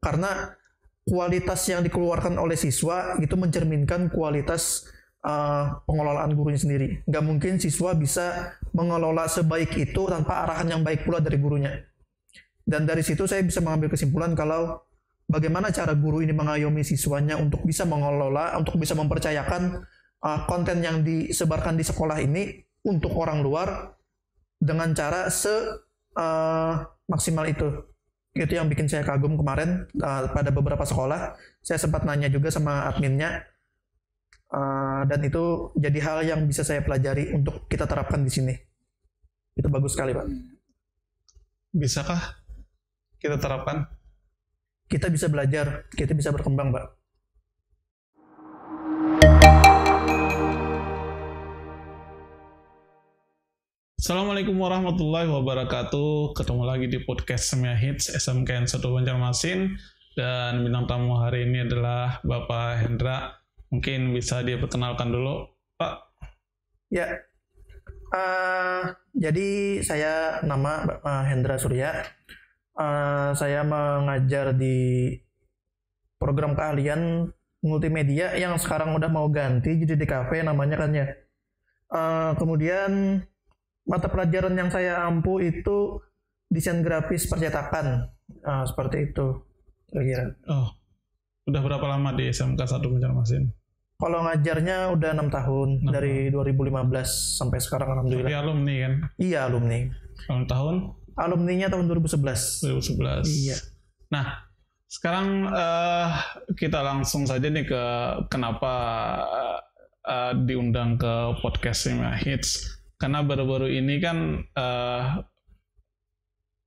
karena kualitas yang dikeluarkan oleh siswa itu mencerminkan kualitas pengelolaan gurunya sendiri. Nggak mungkin siswa bisa mengelola sebaik itu tanpa arahan yang baik pula dari gurunya. Dan dari situ saya bisa mengambil kesimpulan kalau bagaimana cara guru ini mengayomi siswanya untuk bisa mengelola, untuk bisa mempercayakan konten yang disebarkan di sekolah ini untuk orang luar dengan cara maksimal itu. Itu yang bikin saya kagum kemarin pada beberapa sekolah. Saya sempat nanya juga sama adminnya, dan itu jadi hal yang bisa saya pelajari untuk kita terapkan di sini. Itu bagus sekali, Pak. Bisakah kita terapkan? Kita bisa belajar, kita bisa berkembang, Pak. Assalamualaikum warahmatullahi wabarakatuh. Ketemu lagi di podcast Semia Hits SMKN 1 Banjarmasin, dan bintang tamu hari ini adalah Bapak Hendra. Mungkin bisa dia perkenalkan dulu, Pak. Ya, jadi saya nama Hendra Surya. Saya mengajar di program keahlian multimedia yang sekarang udah mau ganti jadi DKV namanya kan ya. Kemudian mata pelajaran yang saya ampu itu desain grafis percetakan, seperti itu kira-kira. Oh, udah berapa lama di SMK 1 Banjarmasin? Kalau ngajarnya udah 6 tahun, dari 2015 sampai sekarang alhamdulillah. Tapi alumni kan? Iya, alumni. Tahun? Alumninya tahun 2011. 2011. Iya. Nah, sekarang kita langsung saja nih ke kenapa diundang ke podcast Semia Hits. Karena baru-baru ini kan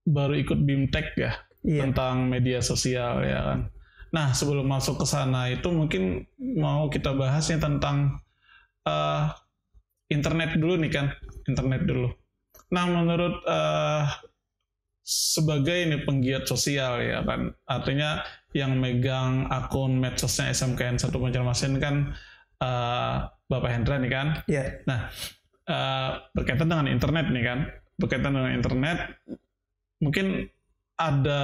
baru ikut BIMTEK ya, Iya. tentang media sosial ya kan. Nah, sebelum masuk ke sana itu mungkin mau kita bahas nih tentang internet dulu nih kan, internet dulu. Nah, menurut sebagai ini penggiat sosial ya kan, artinya yang megang akun medsosnya SMKN 1 Banjarmasin kan Bapak Hendra nih kan. Iya. Nah, berkaitan dengan internet nih kan, berkaitan dengan internet, mungkin ada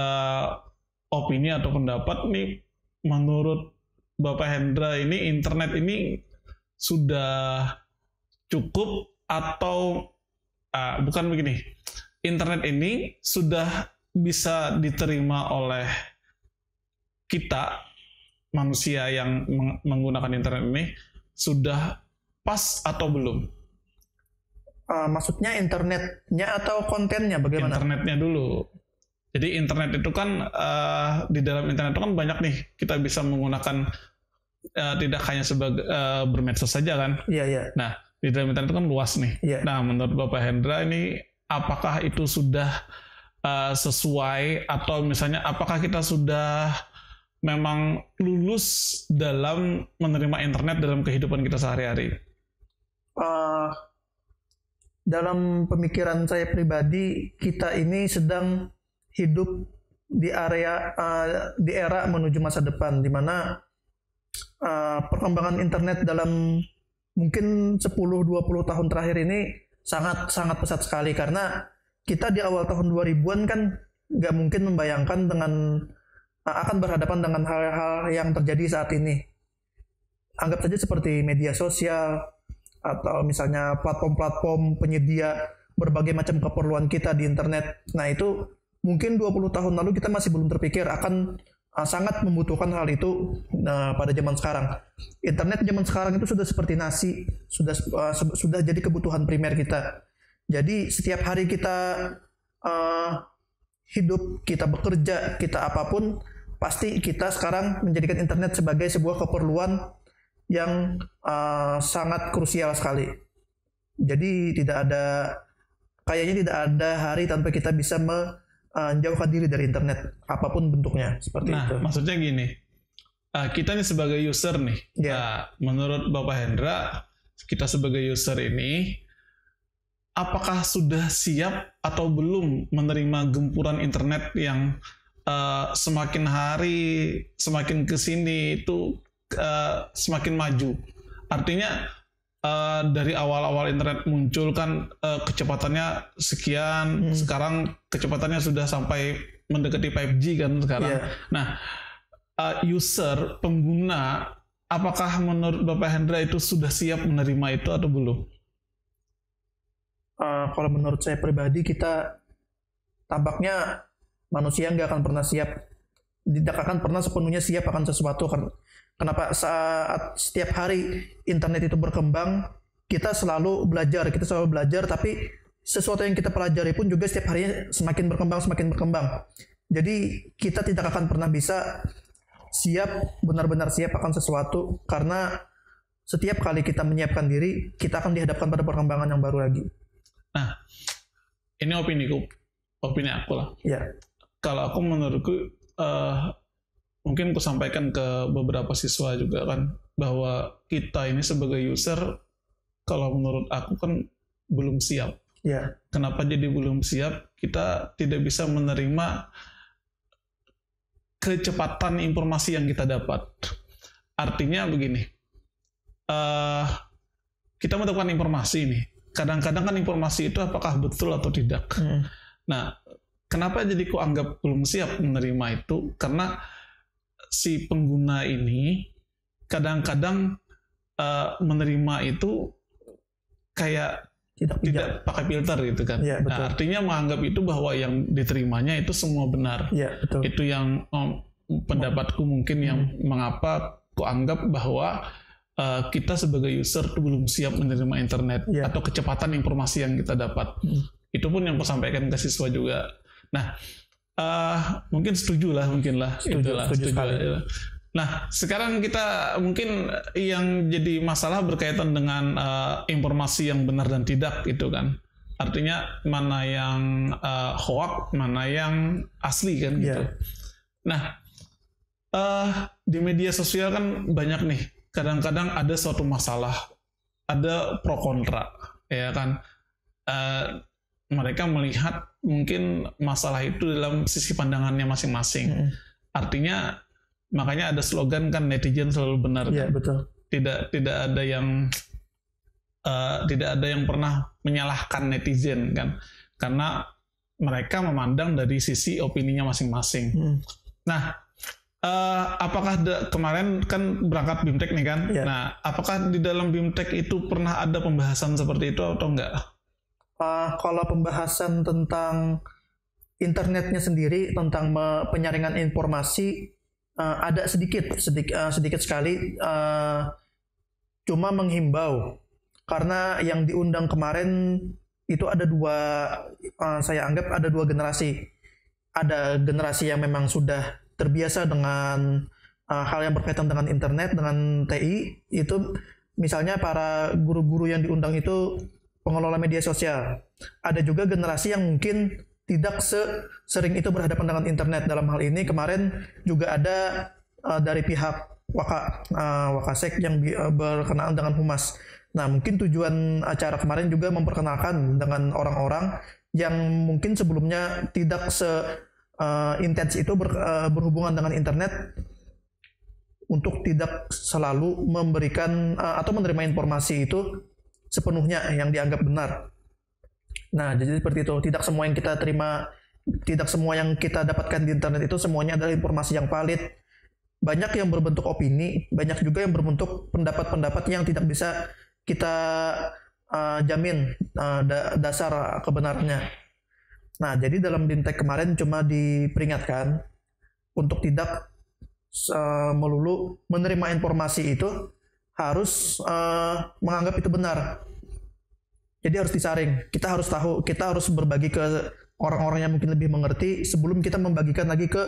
opini atau pendapat nih, menurut Bapak Hendra ini internet ini sudah cukup atau bukan begini, internet ini sudah bisa diterima oleh kita manusia yang menggunakan internet ini sudah pas atau belum? Maksudnya internetnya atau kontennya bagaimana? Internetnya dulu. Jadi internet itu kan di dalam internet itu kan banyak nih, kita bisa menggunakan tidak hanya sebagai bermedsos saja kan. Iya, iya. Nah, di dalam internet itu kan luas nih. Iya. Nah, menurut Bapak Hendra ini apakah itu sudah sesuai, atau misalnya apakah kita sudah memang lulus dalam menerima internet dalam kehidupan kita sehari-hari? Dalam pemikiran saya pribadi, kita ini sedang hidup di era menuju masa depan, di mana perkembangan internet dalam mungkin 10-20 tahun terakhir ini sangat pesat sekali, karena kita di awal tahun 2000-an kan nggak mungkin membayangkan akan berhadapan dengan hal-hal yang terjadi saat ini. Anggap saja seperti media sosial, atau misalnya platform-platform penyedia berbagai macam keperluan kita di internet. Nah, itu mungkin 20 tahun lalu kita masih belum terpikir akan sangat membutuhkan hal itu pada zaman sekarang. Internet zaman sekarang itu sudah seperti nasi, sudah jadi kebutuhan primer kita. Jadi setiap hari kita hidup, kita bekerja, kita apapun, pasti kita sekarang menjadikan internet sebagai sebuah keperluan yang sangat krusial sekali. Jadi kayaknya tidak ada hari tanpa kita bisa menjauhkan diri dari internet, apapun bentuknya, seperti itu. Nah, maksudnya gini, kita nih sebagai user nih, menurut Bapak Hendra, kita sebagai user ini, apakah sudah siap atau belum menerima gempuran internet yang semakin hari, semakin kesini itu semakin maju? Artinya dari awal-awal internet muncul kan kecepatannya sekian, sekarang kecepatannya sudah sampai mendekati 5G kan sekarang. Nah, user, pengguna, apakah menurut Bapak Hendra itu sudah siap menerima itu atau belum? Kalau menurut saya pribadi, kita tampaknya manusia nggak akan pernah siap, tidak akan pernah sepenuhnya siap akan sesuatu. Kenapa? Saat setiap hari internet itu berkembang, kita selalu belajar, tapi sesuatu yang kita pelajari pun juga setiap harinya semakin berkembang. Jadi kita tidak akan pernah bisa benar-benar siap akan sesuatu, karena setiap kali kita menyiapkan diri, kita akan dihadapkan pada perkembangan yang baru lagi. Nah, ini opini aku lah. Ya. Kalau aku menurutku, mungkin aku sampaikan ke beberapa siswa juga kan, bahwa kita ini sebagai user, kalau menurut aku kan belum siap. Ya. Kenapa jadi belum siap? Kita tidak bisa menerima kecepatan informasi yang kita dapat. Artinya begini, kita mendapatkan informasi ini. Kadang-kadang kan informasi itu apakah betul atau tidak. Nah, kenapa jadi ku anggap belum siap menerima itu? Karena si pengguna ini kadang-kadang menerima itu kayak tidak pakai filter gitu kan. Ya, betul. Nah, artinya menganggap itu bahwa yang diterimanya itu semua benar. Ya, betul. Itu yang pendapatku mungkin yang mengapa ku anggap bahwa kita sebagai user itu belum siap menerima internet atau kecepatan informasi yang kita dapat. Itu pun yang aku sampaikan ke siswa juga. Nah, mungkin setuju lah. Setuju sekali. Nah, sekarang kita mungkin yang jadi masalah berkaitan dengan informasi yang benar dan tidak itu kan. Artinya mana yang hoax, mana yang asli kan gitu. Nah, di media sosial kan banyak nih. Kadang-kadang ada suatu masalah, ada pro kontra, ya kan. Mereka melihat mungkin masalah itu dalam sisi pandangannya masing-masing. Artinya makanya ada slogan kan, netizen selalu benar. Iya, kan? Betul. Tidak ada yang pernah menyalahkan netizen kan, karena mereka memandang dari sisi opininya masing-masing. Nah, apakah kemarin kan berangkat BIMTEK nih kan? Nah, apakah di dalam BIMTEK itu pernah ada pembahasan seperti itu atau enggak? Kalau pembahasan tentang internetnya sendiri, tentang penyaringan informasi, ada sedikit sekali, cuma menghimbau, karena yang diundang kemarin itu ada saya anggap ada dua generasi. Ada generasi yang memang sudah terbiasa dengan hal yang berkaitan dengan internet, dengan TI, itu misalnya para guru-guru yang diundang itu pengelola media sosial. Ada juga generasi yang mungkin tidak sering itu berhadapan dengan internet. Dalam hal ini kemarin juga ada dari pihak Wakasek yang berkenaan dengan Humas. Nah, mungkin tujuan acara kemarin juga memperkenalkan dengan orang-orang yang mungkin sebelumnya tidak intens itu berhubungan dengan internet, untuk tidak selalu memberikan atau menerima informasi itu sepenuhnya yang dianggap benar. Nah, jadi seperti itu. Tidak semua yang kita terima, tidak semua yang kita dapatkan di internet itu semuanya adalah informasi yang valid. Banyak yang berbentuk opini, banyak juga yang berbentuk pendapat-pendapat yang tidak bisa kita jamin dasar kebenarannya. Nah, jadi dalam BIMTEK kemarin cuma diperingatkan untuk tidak melulu menerima informasi itu harus menganggap itu benar. Jadi harus disaring. Kita harus tahu, kita harus berbagi ke orang-orang yang mungkin lebih mengerti sebelum kita membagikan lagi ke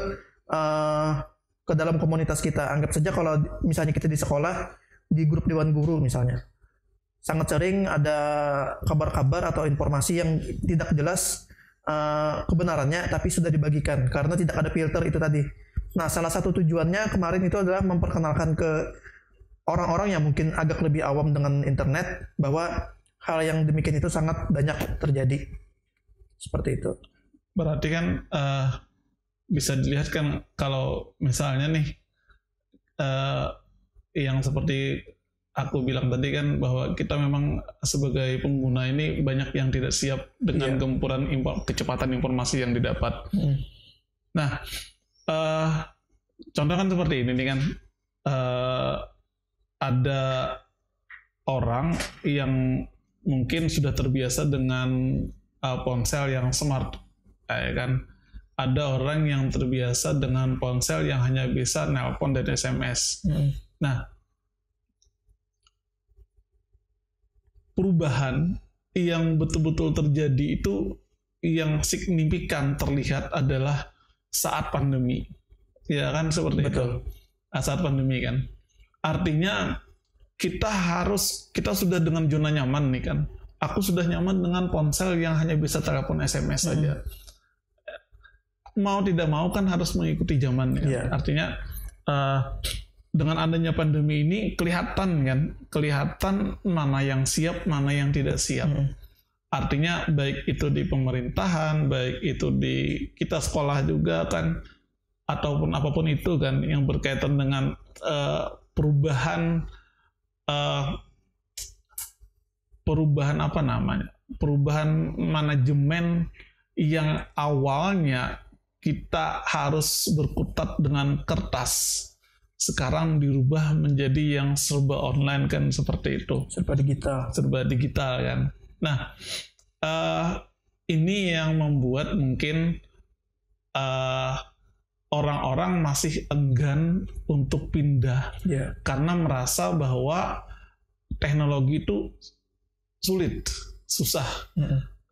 dalam komunitas kita. Anggap saja kalau misalnya kita di sekolah, di grup dewan guru misalnya, sangat sering ada kabar-kabar atau informasi yang tidak jelas kebenarannya, tapi sudah dibagikan karena tidak ada filter itu tadi. Nah, salah satu tujuannya kemarin itu adalah memperkenalkan ke orang-orang yang mungkin agak lebih awam dengan internet bahwa hal yang demikian itu sangat banyak terjadi. Seperti itu. Berarti kan bisa dilihat kan kalau misalnya nih yang seperti aku bilang tadi kan, bahwa kita memang sebagai pengguna ini banyak yang tidak siap dengan gempuran kecepatan informasi yang didapat. Nah, contoh kan seperti ini nih kan, ada orang yang mungkin sudah terbiasa dengan ponsel yang smart, ya kan? Ada orang yang terbiasa dengan ponsel yang hanya bisa nelpon dan SMS. Nah, perubahan yang betul-betul terjadi itu yang signifikan terlihat adalah saat pandemi, ya kan, seperti Betul. itu. Saat pandemi kan, artinya kita sudah dengan zona nyaman nih kan. Aku sudah nyaman dengan ponsel yang hanya bisa telepon SMS saja. Mau tidak mau kan harus mengikuti zaman kan. Artinya dengan adanya pandemi ini kelihatan mana yang siap, mana yang tidak siap. Artinya baik itu di pemerintahan, baik itu di kita sekolah juga kan, ataupun apapun itu kan yang berkaitan dengan perubahan manajemen yang awalnya kita harus berkutat dengan kertas, sekarang dirubah menjadi yang serba online kan, seperti itu. Serba digital kan. Nah, ini yang membuat mungkin orang-orang masih enggan untuk pindah, karena merasa bahwa teknologi itu sulit, susah.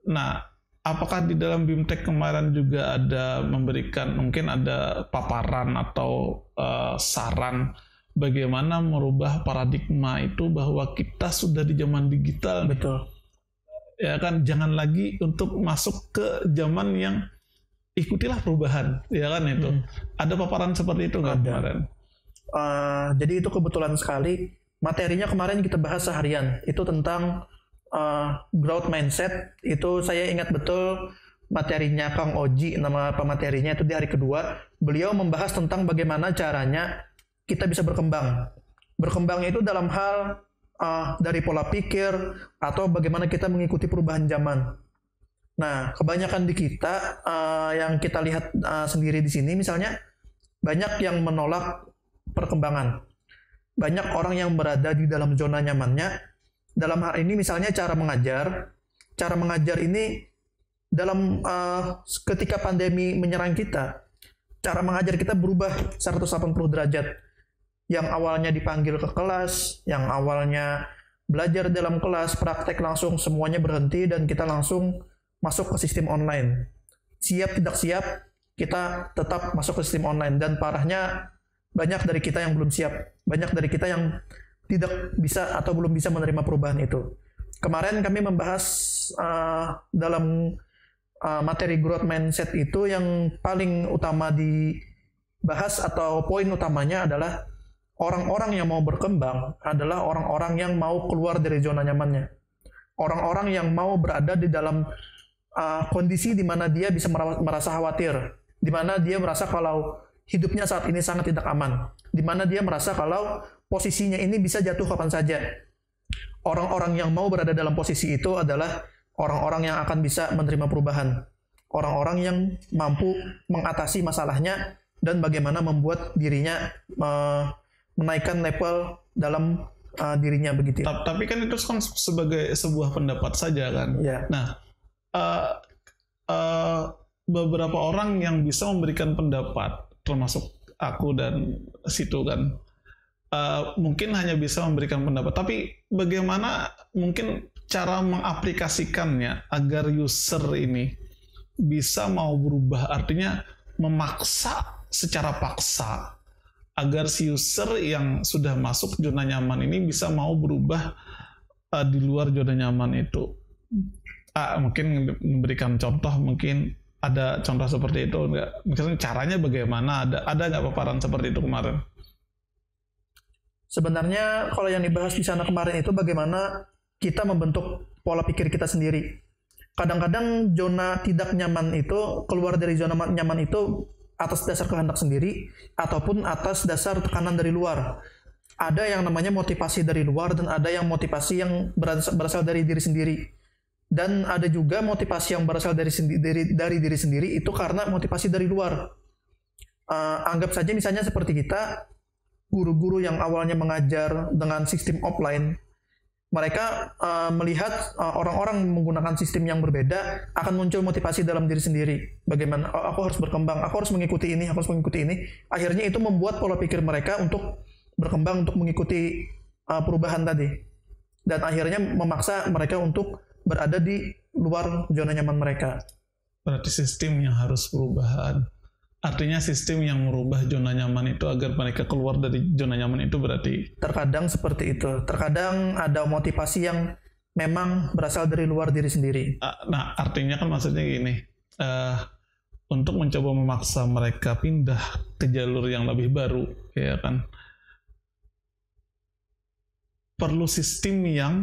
Nah, apakah di dalam BIMTEK kemarin juga ada memberikan, mungkin ada paparan atau saran bagaimana merubah paradigma itu bahwa kita sudah di zaman digital? Betul. Ya kan, jangan lagi untuk masuk ke zaman yang ikutilah perubahan, ya kan itu. Ada paparan seperti itu nggak kemarin? Jadi itu kebetulan sekali materinya kemarin kita bahas seharian itu tentang growth mindset. Itu saya ingat betul materinya Kang Oji, nama pematerinya itu di hari kedua. Beliau membahas tentang bagaimana caranya kita bisa berkembang. Berkembangnya itu dalam hal dari pola pikir atau bagaimana kita mengikuti perubahan zaman. Nah, kebanyakan di kita yang kita lihat sendiri di sini, misalnya banyak yang menolak perkembangan. Banyak orang yang berada di dalam zona nyamannya. Dalam hal ini misalnya cara mengajar. Cara mengajar ini dalam ketika pandemi menyerang kita, cara mengajar kita berubah 180 derajat. Yang awalnya dipanggil ke kelas, yang awalnya belajar dalam kelas, praktek langsung semuanya berhenti dan kita langsung masuk ke sistem online. Siap tidak siap, kita tetap masuk ke sistem online. Dan parahnya banyak dari kita yang belum siap. Banyak dari kita yang tidak bisa atau belum bisa menerima perubahan itu. Kemarin kami membahas dalam materi growth mindset itu yang paling utama dibahas atau poin utamanya adalah orang-orang yang mau berkembang adalah orang-orang yang mau keluar dari zona nyamannya. Orang-orang yang mau berada di dalam kondisi di mana dia bisa merasa khawatir, di mana dia merasa kalau hidupnya saat ini sangat tidak aman, di mana dia merasa kalau posisinya ini bisa jatuh kapan saja. Orang-orang yang mau berada dalam posisi itu adalah orang-orang yang akan bisa menerima perubahan. Orang-orang yang mampu mengatasi masalahnya dan bagaimana membuat dirinya menaikkan level dalam dirinya begitu. Tapi kan itu kan sebagai sebuah pendapat saja kan. Nah, beberapa orang yang bisa memberikan pendapat, termasuk aku dan situ kan, mungkin hanya bisa memberikan pendapat. Tapi bagaimana mungkin cara mengaplikasikannya agar user ini bisa mau berubah, artinya memaksa secara paksa agar si user yang sudah masuk zona nyaman ini bisa mau berubah di luar zona nyaman itu. Mungkin memberikan contoh, mungkin ada contoh seperti itu enggak? Misalnya caranya bagaimana? Ada nggak paparan seperti itu kemarin? Sebenarnya kalau yang dibahas di sana kemarin itu bagaimana kita membentuk pola pikir kita sendiri. Kadang-kadang zona tidak nyaman itu, keluar dari zona nyaman itu atas dasar kehendak sendiri ataupun atas dasar tekanan dari luar. Ada yang namanya motivasi dari luar dan ada yang motivasi yang berasal dari diri sendiri. Dan ada juga motivasi yang berasal dari diri sendiri itu karena motivasi dari luar. Anggap saja misalnya seperti kita, guru-guru yang awalnya mengajar dengan sistem offline, mereka melihat orang-orang menggunakan sistem yang berbeda, akan muncul motivasi dalam diri sendiri. Bagaimana aku harus berkembang, aku harus mengikuti ini, aku harus mengikuti ini. Akhirnya itu membuat pola pikir mereka untuk berkembang, untuk mengikuti perubahan tadi. Dan akhirnya memaksa mereka untuk berada di luar zona nyaman mereka. Berarti sistem yang harus perubahan. Artinya sistem yang merubah zona nyaman itu agar mereka keluar dari zona nyaman itu berarti? Terkadang seperti itu. Terkadang ada motivasi yang memang berasal dari luar diri sendiri. Nah, artinya kan maksudnya gini, untuk mencoba memaksa mereka pindah ke jalur yang lebih baru, ya kan, perlu sistem yang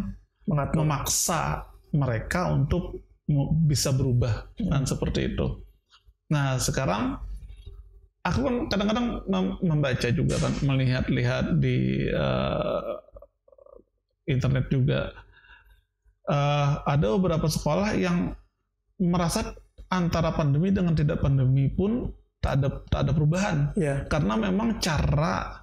memaksa mereka untuk bisa berubah, kan seperti itu. Nah, sekarang aku kan kadang-kadang membaca juga kan, melihat-lihat di internet juga, ada beberapa sekolah yang merasa antara pandemi dengan tidak pandemi pun tak ada perubahan, karena memang cara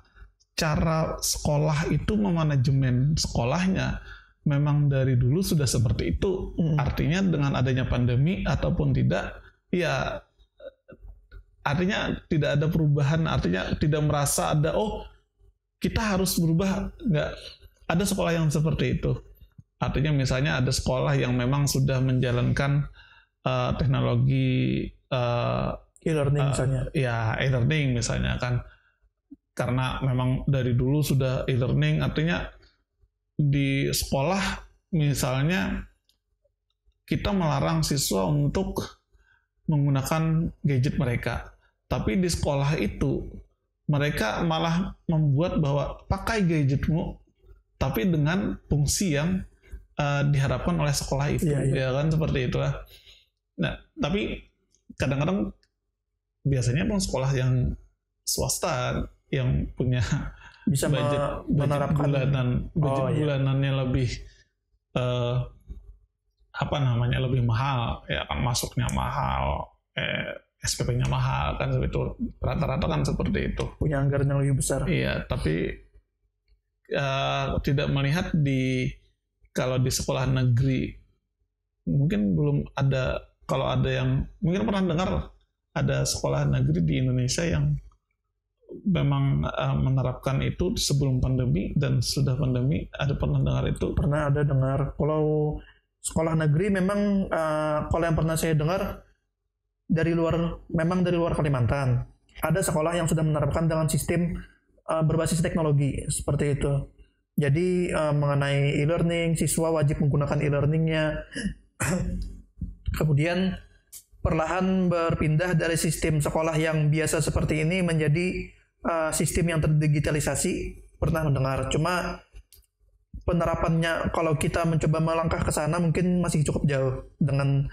sekolah itu, memanajemen sekolahnya memang dari dulu sudah seperti itu. Artinya dengan adanya pandemi ataupun tidak, ya artinya tidak ada perubahan, artinya tidak merasa ada kita harus berubah. Nggak ada sekolah yang seperti itu. Artinya misalnya ada sekolah yang memang sudah menjalankan teknologi e-learning misalnya. Ya, e-learning misalnya kan. Karena memang dari dulu sudah e-learning, artinya di sekolah misalnya kita melarang siswa untuk menggunakan gadget mereka. Tapi di sekolah itu mereka malah membuat bahwa pakai gadgetmu tapi dengan fungsi yang diharapkan oleh sekolah itu, ya kan, seperti itulah. Nah, tapi kadang-kadang biasanya pun sekolah yang swasta yang punya bisa budget bulanannya lebih lebih mahal, ya kan, masuknya mahal, SPP-nya mahal, kan seperti itu. Rata-rata kan seperti itu. Punya anggaran yang lebih besar. Iya, tapi tidak melihat kalau di sekolah negeri mungkin belum ada. Kalau ada yang mungkin pernah dengar, ada sekolah negeri di Indonesia yang memang menerapkan itu sebelum pandemi dan sudah pandemi. Ada pernah dengar itu? Pernah ada dengar. Kalau sekolah negeri memang kalau yang pernah saya dengar dari luar Kalimantan. Ada sekolah yang sudah menerapkan dengan sistem berbasis teknologi seperti itu. Jadi mengenai e-learning, siswa wajib menggunakan e-learningnya. Kemudian perlahan berpindah dari sistem sekolah yang biasa seperti ini menjadi sistem yang terdigitalisasi. Pernah mendengar. Cuma penerapannya kalau kita mencoba melangkah ke sana mungkin masih cukup jauh dengan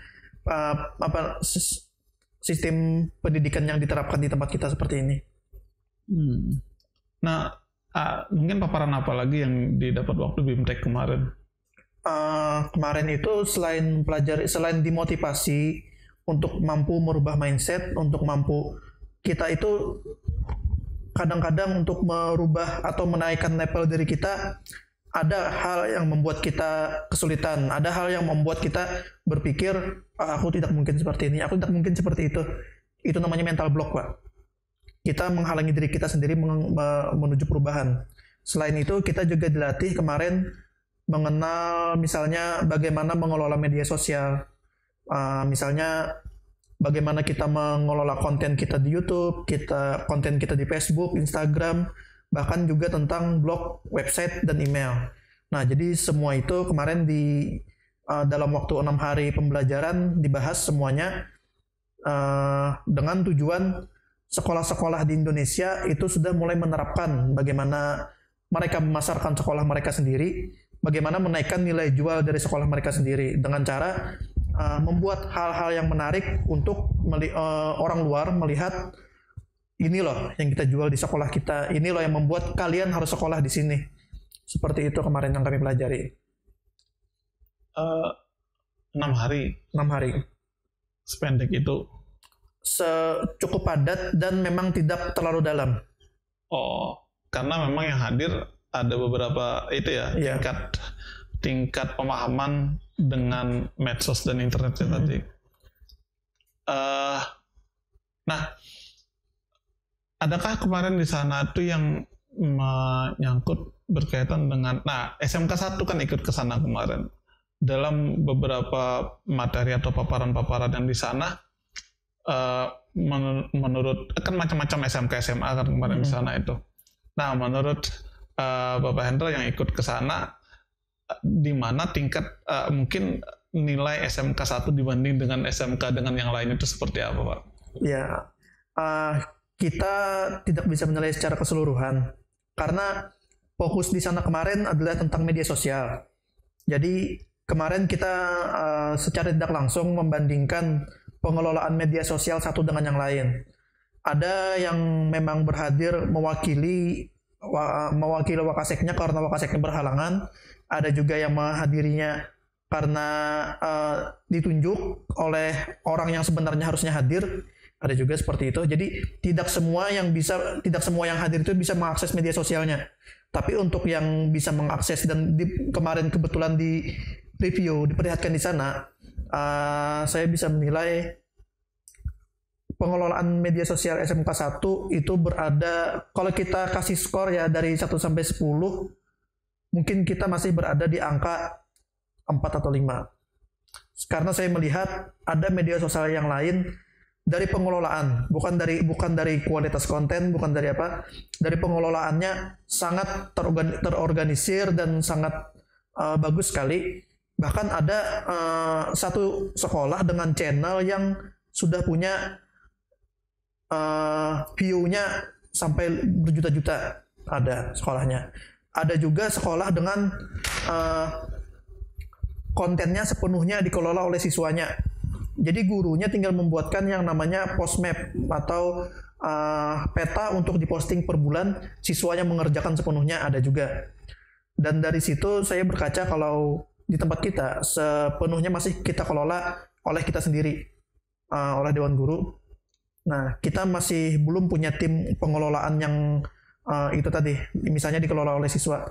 sistem pendidikan yang diterapkan di tempat kita seperti ini. Nah, mungkin paparan apa lagi yang didapat waktu BIMTEK kemarin? Kemarin itu selain dimotivasi untuk mampu merubah mindset, untuk mampu kita itu kadang-kadang untuk merubah atau menaikkan level diri kita, ada hal yang membuat kita kesulitan, ada hal yang membuat kita berpikir aku tidak mungkin seperti ini, aku tidak mungkin seperti itu. Itu namanya mental block, Pak. Kita menghalangi diri kita sendiri menuju perubahan. Selain itu kita juga dilatih kemarin mengenal misalnya bagaimana mengelola media sosial, misalnya bagaimana kita mengelola konten kita di YouTube, konten kita di Facebook, Instagram, bahkan juga tentang blog, website, dan email. Nah, jadi semua itu kemarin dalam waktu 6 hari pembelajaran dibahas semuanya dengan tujuan sekolah-sekolah di Indonesia itu sudah mulai menerapkan bagaimana mereka memasarkan sekolah mereka sendiri, bagaimana menaikkan nilai jual dari sekolah mereka sendiri dengan cara membuat hal-hal yang menarik untuk orang luar melihat, ini loh yang kita jual di sekolah kita, ini loh yang membuat kalian harus sekolah di sini. Seperti itu kemarin yang kami pelajari. 6 hari. 6 hari. Sependek itu. cukup padat dan memang tidak terlalu dalam. Oh, karena memang yang hadir ada beberapa itu ya, tingkat pemahaman dengan medsos dan internet tadi. Nah, adakah kemarin di sana tuh yang menyangkut berkaitan dengan, SMK 1 kan ikut ke sana kemarin. Dalam beberapa materi atau paparan-paparan yang di sana, menurut kan macam-macam SMK SMA kan kemarin di sana itu. Nah, menurut Bapak Hendra yang ikut ke sana, di mana tingkat mungkin nilai SMK 1 dibanding dengan SMK dengan yang lain itu seperti apa, Pak? Ya, kita tidak bisa menilai secara keseluruhan karena fokus di sana kemarin adalah tentang media sosial. Jadi kemarin kita secara tidak langsung membandingkan pengelolaan media sosial satu dengan yang lain. Ada yang memang berhadir mewakili Wakaseknya karena Wakaseknya berhalangan. Ada juga yang menghadirinya karena ditunjuk oleh orang yang sebenarnya harusnya hadir. Ada juga seperti itu. Jadi tidak semua yang hadir itu bisa mengakses media sosialnya. Tapi untuk yang bisa mengakses dan kemarin kebetulan di review diperlihatkan di sana, saya bisa menilai pengelolaan media sosial SMK 1 itu berada, kalau kita kasih skor ya dari 1 sampai 10, mungkin kita masih berada di angka 4 atau 5. Karena saya melihat ada media sosial yang lain dari pengelolaan, bukan dari kualitas konten, bukan dari apa, dari pengelolaannya sangat terorganisir dan sangat bagus sekali. Bahkan ada satu sekolah dengan channel yang sudah punya view-nya sampai berjuta-juta, ada sekolahnya. Ada juga sekolah dengan kontennya sepenuhnya dikelola oleh siswanya. Jadi gurunya tinggal membuatkan yang namanya postmap atau peta untuk diposting per bulan, siswanya mengerjakan sepenuhnya, ada juga. Dan dari situ saya berkaca kalau di tempat kita sepenuhnya masih kita kelola oleh kita sendiri, oleh Dewan Guru. Nah, kita masih belum punya tim pengelolaan yang itu tadi, misalnya dikelola oleh siswa.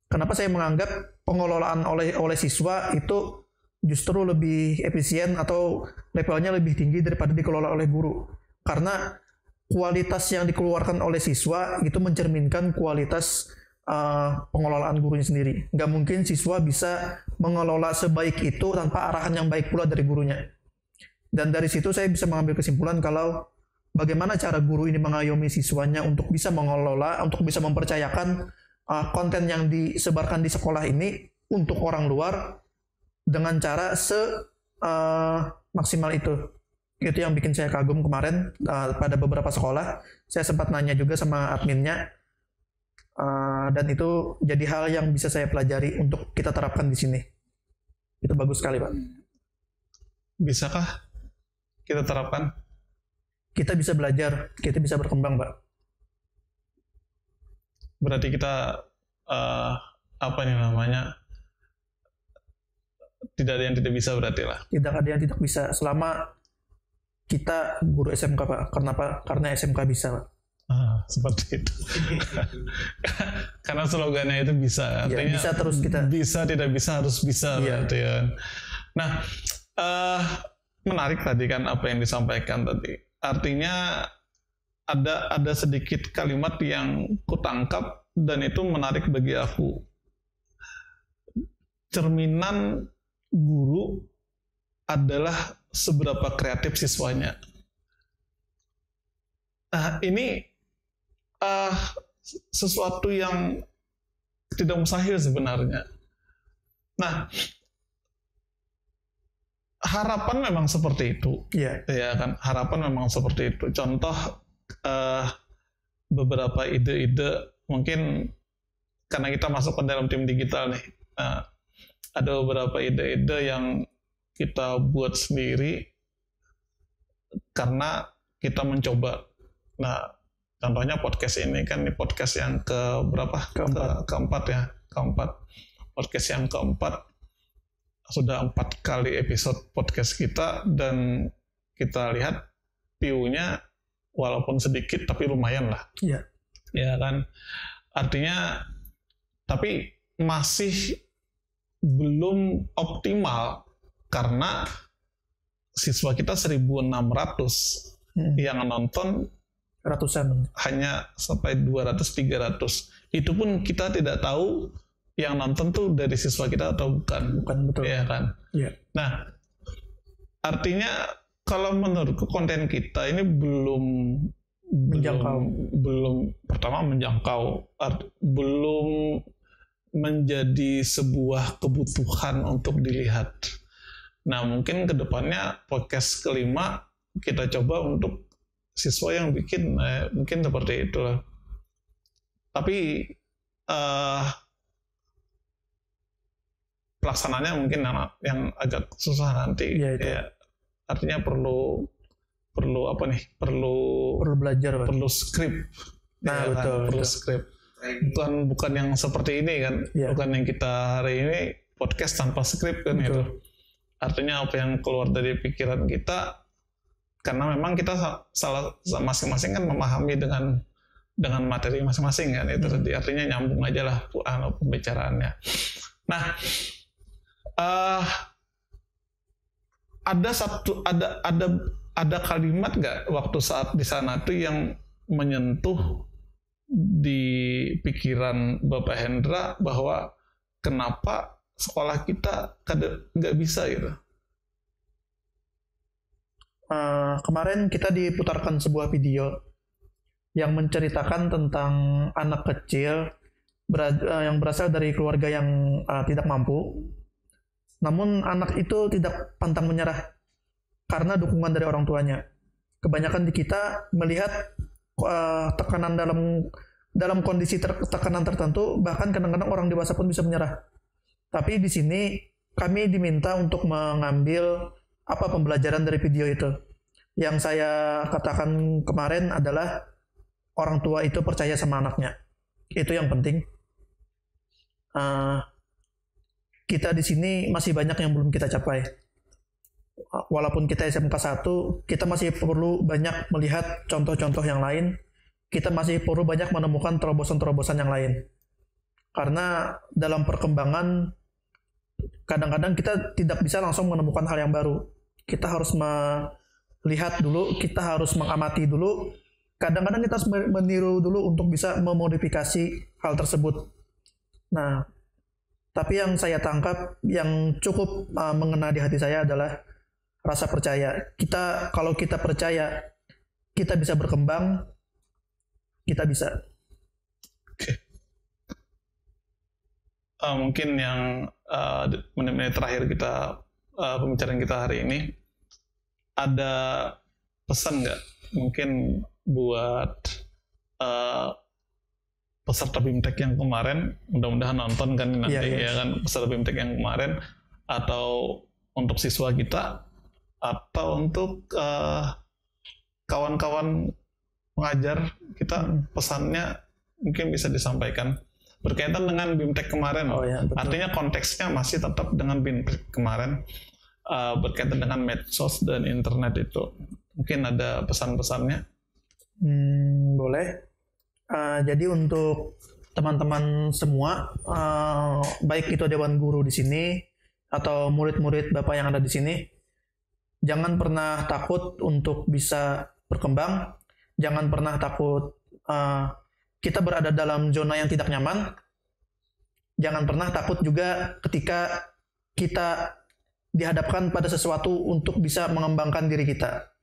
Kenapa saya menganggap pengelolaan oleh siswa itu justru lebih efisien atau levelnya lebih tinggi daripada dikelola oleh guru? Karena kualitas yang dikeluarkan oleh siswa itu mencerminkan kualitas pengelolaan gurunya sendiri. Nggak mungkin siswa bisa mengelola sebaik itu tanpa arahan yang baik pula dari gurunya. Dan dari situ saya bisa mengambil kesimpulan kalau bagaimana cara guru ini mengayomi siswanya untuk bisa mengelola, untuk bisa mempercayakan konten yang disebarkan di sekolah ini untuk orang luar dengan cara maksimal itu. Itu yang bikin saya kagum kemarin pada beberapa sekolah. Saya sempat nanya juga sama adminnya, dan itu jadi hal yang bisa saya pelajari untuk kita terapkan di sini. Itu bagus sekali, Pak. Bisakah kita terapkan? Kita bisa belajar, kita bisa berkembang, Pak. Berarti kita apa nih namanya? Tidak ada yang tidak bisa berarti lah. Tidak ada yang tidak bisa selama kita guru SMK, Pak. Kenapa? Karena SMK bisa, Pak. Seperti itu. Karena slogannya itu bisa. Artinya ya, bisa terus kita. Bisa, tidak bisa, harus bisa. Ya. Berarti ya. Nah, menarik tadi kan apa yang disampaikan tadi. Artinya ada sedikit kalimat yang kutangkap dan itu menarik bagi aku. Cerminan guru adalah seberapa kreatif siswanya. Ini sesuatu yang tidak mustahil sebenarnya. Nah, harapan memang seperti itu, ya kan? Harapan memang seperti itu. Contoh beberapa ide-ide mungkin karena kita masuk ke dalam tim digital nih, ada beberapa ide-ide yang kita buat sendiri karena kita mencoba. Nah, contohnya podcast ini kan ini podcast yang keempat ya, podcast yang keempat. Sudah 4 kali episode podcast kita dan kita lihat view-nya walaupun sedikit tapi lumayan lah. Iya. Ya kan? Artinya tapi masih belum optimal karena siswa kita 1.600 yang nonton ratusan, hanya sampai 200-300. Itu pun kita tidak tahu yang nonton tuh dari siswa kita atau bukan. Bukan, betul. Ya kan? Iya. Nah, artinya kalau menurutku konten kita ini belum pertama menjangkau, belum menjadi sebuah kebutuhan untuk dilihat. Nah, mungkin kedepannya podcast kelima kita coba untuk siswa yang bikin, mungkin seperti itu lah. Tapi pelaksananya mungkin yang agak susah nanti. Ya, artinya perlu belajar, perlu skrip. Nah, ya, betul, kan? Perlu skrip. Bukan yang seperti ini kan, bukan yang kita hari ini podcast tanpa skrip kan gitu. Artinya apa yang keluar dari pikiran kita, karena memang kita masing-masing kan memahami dengan materi masing-masing kan itu. Artinya nyambung aja lah pembicaraannya. Nah, ada kalimat nggak waktu saat di sana tuh yang menyentuh di pikiran Bapak Hendra bahwa kenapa sekolah kita nggak bisa gitu? Kemarin kita diputarkan sebuah video yang menceritakan tentang anak kecil yang berasal dari keluarga yang tidak mampu. Namun anak itu tidak pantang menyerah karena dukungan dari orang tuanya. Kebanyakan di kita melihat tekanan dalam kondisi tekanan tertentu, bahkan kadang-kadang orang dewasa pun bisa menyerah. Tapi di sini kami diminta untuk mengambil apa pembelajaran dari video itu. Yang saya katakan kemarin adalah orang tua itu percaya sama anaknya. Itu yang penting. Kita di sini masih banyak yang belum kita capai. Walaupun kita SMK 1, kita masih perlu banyak melihat contoh-contoh yang lain. Kita masih perlu banyak menemukan terobosan-terobosan yang lain. Karena dalam perkembangan, kadang-kadang kita tidak bisa langsung menemukan hal yang baru. Kita harus melihat dulu, kita harus mengamati dulu. Kadang-kadang kita harus meniru dulu untuk bisa memodifikasi hal tersebut. Nah, tapi yang saya tangkap, yang cukup mengena di hati saya adalah rasa percaya. Kalau kita percaya, kita bisa berkembang, kita bisa. Mungkin yang menit-menit terakhir kita pembicaraan kita hari ini, ada pesan nggak mungkin buat peserta BIMTEK yang kemarin, mudah-mudahan nonton kan nanti ya kan, peserta BIMTEK yang kemarin, atau untuk siswa kita, atau untuk kawan-kawan pengajar kita, pesannya mungkin bisa disampaikan berkaitan dengan BIMTEK kemarin. Artinya konteksnya masih tetap dengan BIMTEK kemarin, berkaitan dengan medsos dan internet itu. Mungkin ada pesan-pesannya? Boleh. Jadi untuk teman-teman semua, baik itu Dewan Guru di sini atau murid-murid Bapak yang ada di sini, jangan pernah takut untuk bisa berkembang. Jangan pernah takut kita berada dalam zona yang tidak nyaman. Jangan pernah takut juga ketika kita dihadapkan pada sesuatu untuk bisa mengembangkan diri kita.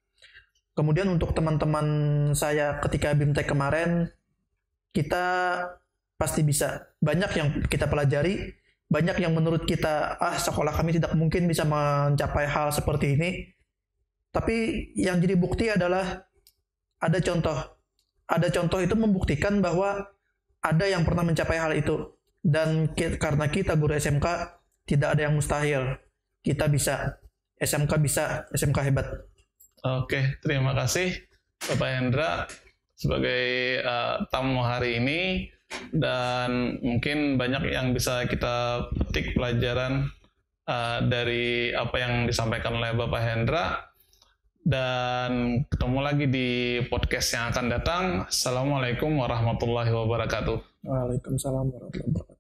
Kemudian untuk teman-teman saya ketika BIMTEK kemarin, kita pasti bisa. Banyak yang kita pelajari, banyak yang menurut kita, sekolah kami tidak mungkin bisa mencapai hal seperti ini. Tapi yang jadi bukti adalah ada contoh. Ada contoh itu membuktikan bahwa ada yang pernah mencapai hal itu. Dan karena kita guru SMK, tidak ada yang mustahil. Kita bisa. SMK bisa. SMK hebat. Oke, terima kasih Bapak Hendra sebagai tamu hari ini, dan mungkin banyak yang bisa kita petik pelajaran dari apa yang disampaikan oleh Bapak Hendra. Dan ketemu lagi di podcast yang akan datang. Assalamualaikum warahmatullahi wabarakatuh. Waalaikumsalam warahmatullahi wabarakatuh.